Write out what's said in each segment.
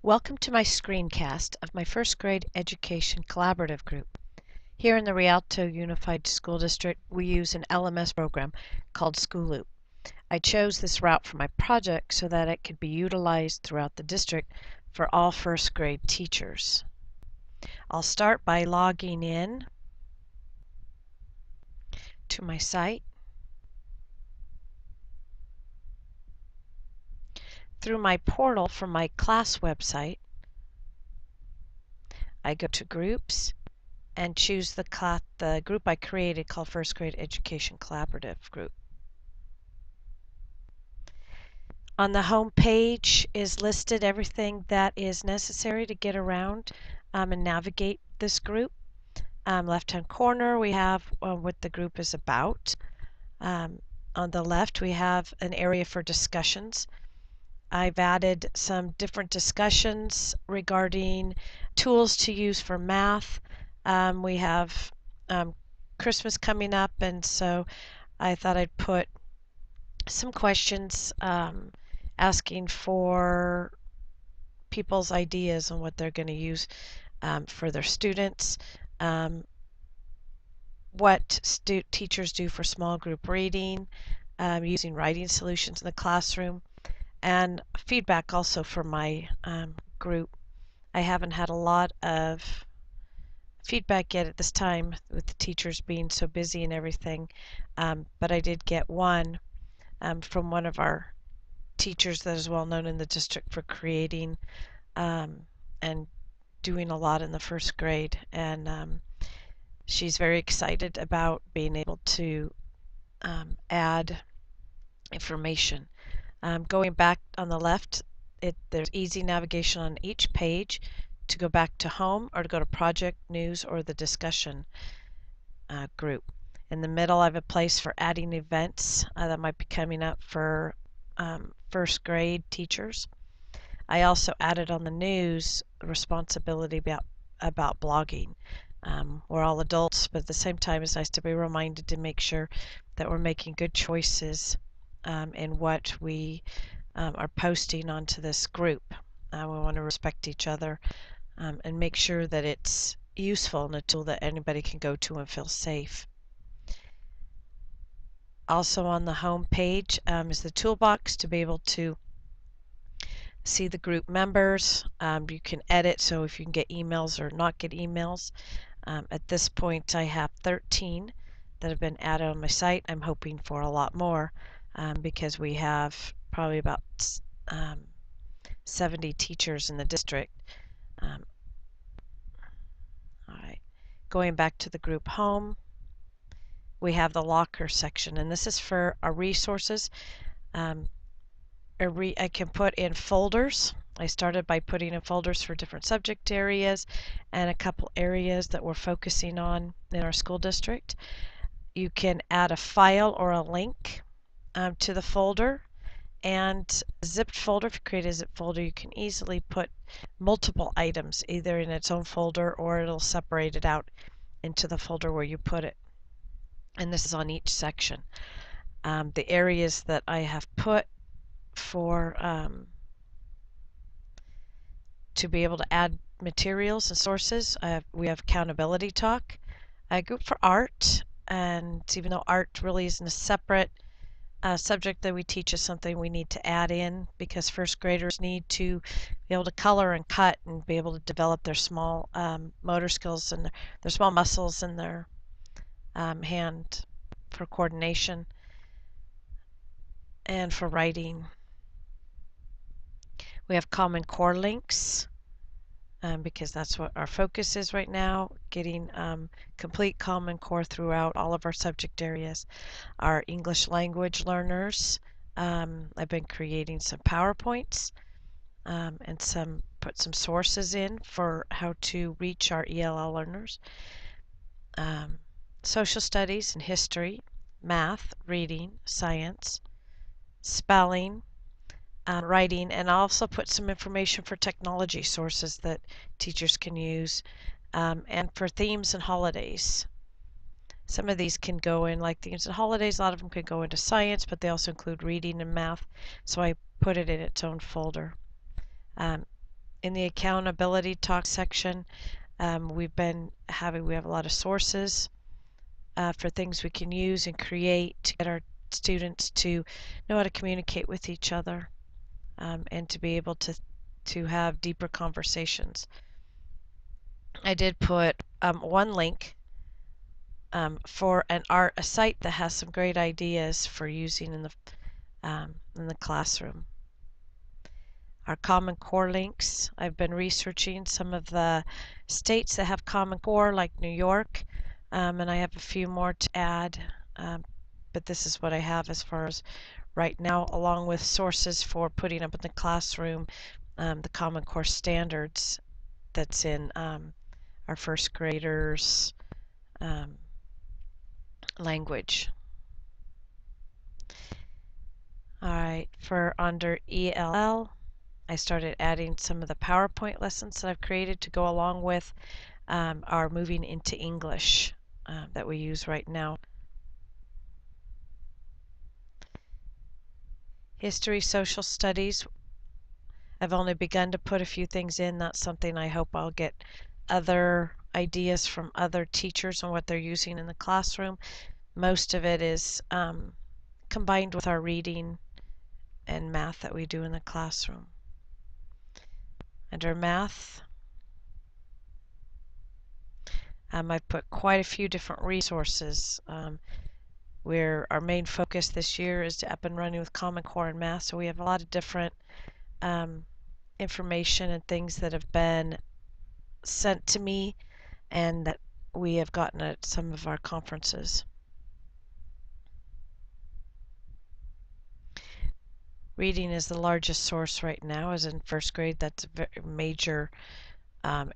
Welcome to my screencast of my first grade education collaborative group. Here in the Rialto Unified School District, we use an LMS program called Schooloop. I chose this route for my project so that it could be utilized throughout the district for all first grade teachers. I'll start by logging in to my site. Through my portal from my class website, I go to Groups and choose the group I created called First Grade Education Collaborative Group. On the home page is listed everything that is necessary to get around and navigate this group. Left-hand corner, we have what the group is about. On the left, we have an area for discussions. I've added some different discussions regarding tools to use for math. We have Christmas coming up, and so I thought I'd put some questions asking for people's ideas on what they're going to use for their students, what teachers do for small group reading, using writing solutions in the classroom, and feedback also for my group. I haven't had a lot of feedback yet at this time with the teachers being so busy and everything, but I did get one from one of our teachers that is well known in the district for creating and doing a lot in the first grade, and she's very excited about being able to add information. Going back on the left, there's easy navigation on each page to go back to home or to go to project, news, or the discussion group. In the middle, I have a place for adding events that might be coming up for first grade teachers. I also added on the news responsibility about blogging. We're all adults, but at the same time, it's nice to be reminded to make sure that we're making good choices in what we are posting onto this group. We want to respect each other and make sure that it's useful and a tool that anybody can go to and feel safe. Also on the home page is the toolbox to be able to see the group members. You can edit, so if you can get emails or not get emails. At this point, I have 13 that have been added on my site. I'm hoping for a lot more because we have probably about 70 teachers in the district. All right, going back to the group home, we have the locker section, and this is for our resources. I can put in folders. I started by putting in folders for different subject areas and a couple areas that we're focusing on in our school district. You can add a file or a link to the folder, and a zipped folder, if you create a zip folder, you can easily put multiple items either in its own folder or it'll separate it out into the folder where you put it. And this is on each section. The areas that I have put for to be able to add materials and sources, we have accountability talk, a group for art, and even though art really isn't a separate subject that we teach, is something we need to add in because first graders need to be able to color and cut and be able to develop their small motor skills and their small muscles in their hand for coordination and for writing. We have Common Core links because that's what our focus is right now, getting complete Common Core throughout all of our subject areas. Our English language learners, I've been creating some PowerPoints and put some sources in for how to reach our ELL learners. Social studies and history, math, reading, science, spelling, writing, and I'll also put some information for technology sources that teachers can use and for themes and holidays. Some of these can go in like themes and holidays. A lot of them could go into science, but they also include reading and math, so I put it in its own folder. In the accountability talk section, we have a lot of sources for things we can use and create to get our students to know how to communicate with each other and to be able to have deeper conversations. I did put one link for a site that has some great ideas for using in the classroom. Our Common Core links. I've been researching some of the states that have Common Core, like New York, and I have a few more to add, but this is what I have as far as right now, along with sources for putting up in the classroom the Common Core standards that's in our first graders' language. All right, for under ELL, I started adding some of the PowerPoint lessons that I've created to go along with our moving into English that we use right now. History, social studies, I've only begun to put a few things in. That's something I hope I'll get other ideas from other teachers on what they're using in the classroom. Most of it is combined with our reading and math that we do in the classroom. Under math, I've put quite a few different resources where our main focus this year is to up and running with Common Core and math. So we have a lot of different information and things that have been sent to me and that we have gotten at some of our conferences. Reading is the largest source right now, as in first grade. That's a very major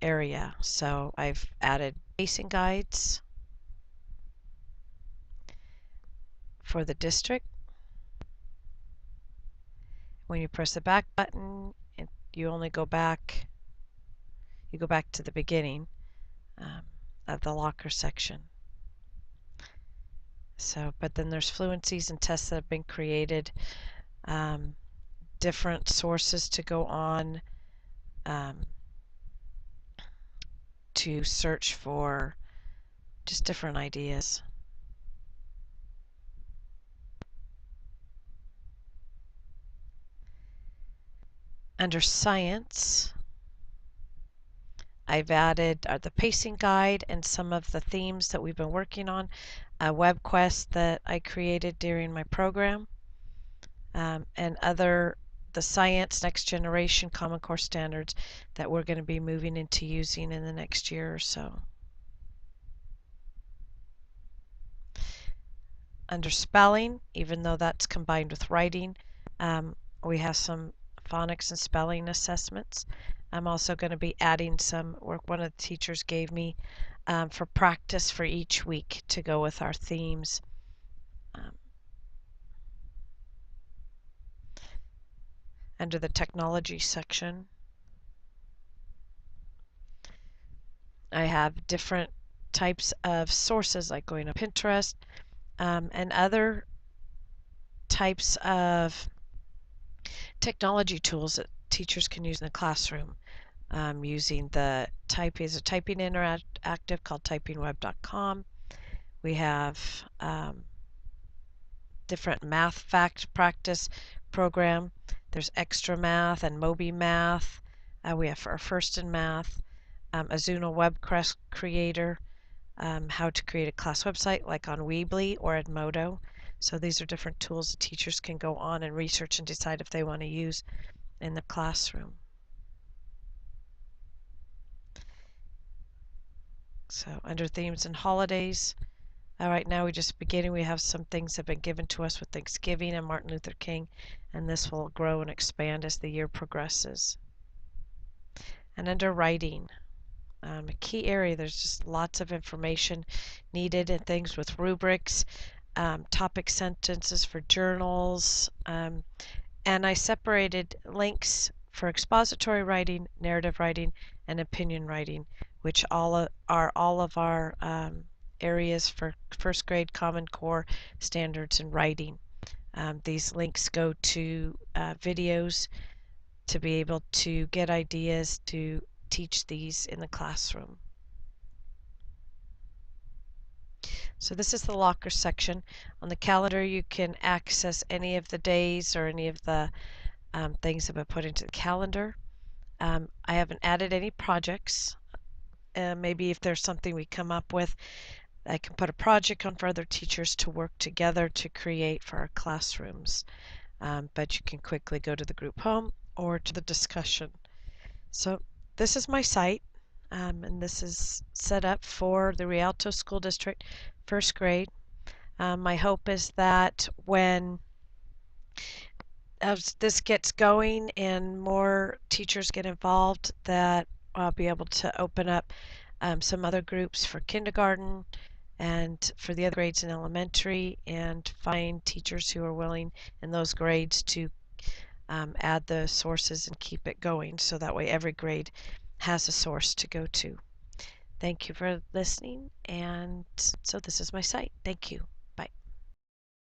area. So I've added pacing guides for the district. When you press the back button, you only go back. You go back to the beginning of the locker section. So, but then there's fluencies and tests that have been created. Different sources to go on to search for just different ideas. Under science, I've added the pacing guide and some of the themes that we've been working on, a web quest that I created during my program, and the science next generation Common Core standards that we're going to be moving into using in the next year or so. Under spelling, even though that's combined with writing, we have some phonics and spelling assessments. I'm also going to be adding some work one of the teachers gave me for practice for each week to go with our themes. Under the technology section, I have different types of sources like going to Pinterest and other types of technology tools that teachers can use in the classroom. Using the typing interactive called typingweb.com. We have different math fact practice program. There's extra math and Moby math. We have our first in math, Azuna web creator, how to create a class website like on Weebly or Edmodo. So these are different tools that teachers can go on and research and decide if they want to use in the classroom. So under themes and holidays, right now we're just beginning. We have some things that have been given to us with Thanksgiving and Martin Luther King, and this will grow and expand as the year progresses. And under writing, a key area, there's just lots of information needed and things with rubrics, topic sentences for journals, and I separated links for expository writing, narrative writing, and opinion writing, which are all of our areas for first grade Common Core standards in writing. These links go to videos to be able to get ideas to teach these in the classroom. So this is the locker section. On the calendar, you can access any of the days or any of the things that have been put into the calendar. I haven't added any projects. Maybe if there's something we come up with, I can put a project on for other teachers to work together to create for our classrooms. But you can quickly go to the group home or to the discussion. So this is my site, and this is set up for the Rialto School District first grade. My hope is that as this gets going and more teachers get involved, that I'll be able to open up some other groups for kindergarten and for the other grades in elementary, and find teachers who are willing in those grades to add the sources and keep it going, so that way every grade has a source to go to. Thank you for listening, and so this is my site. Thank you.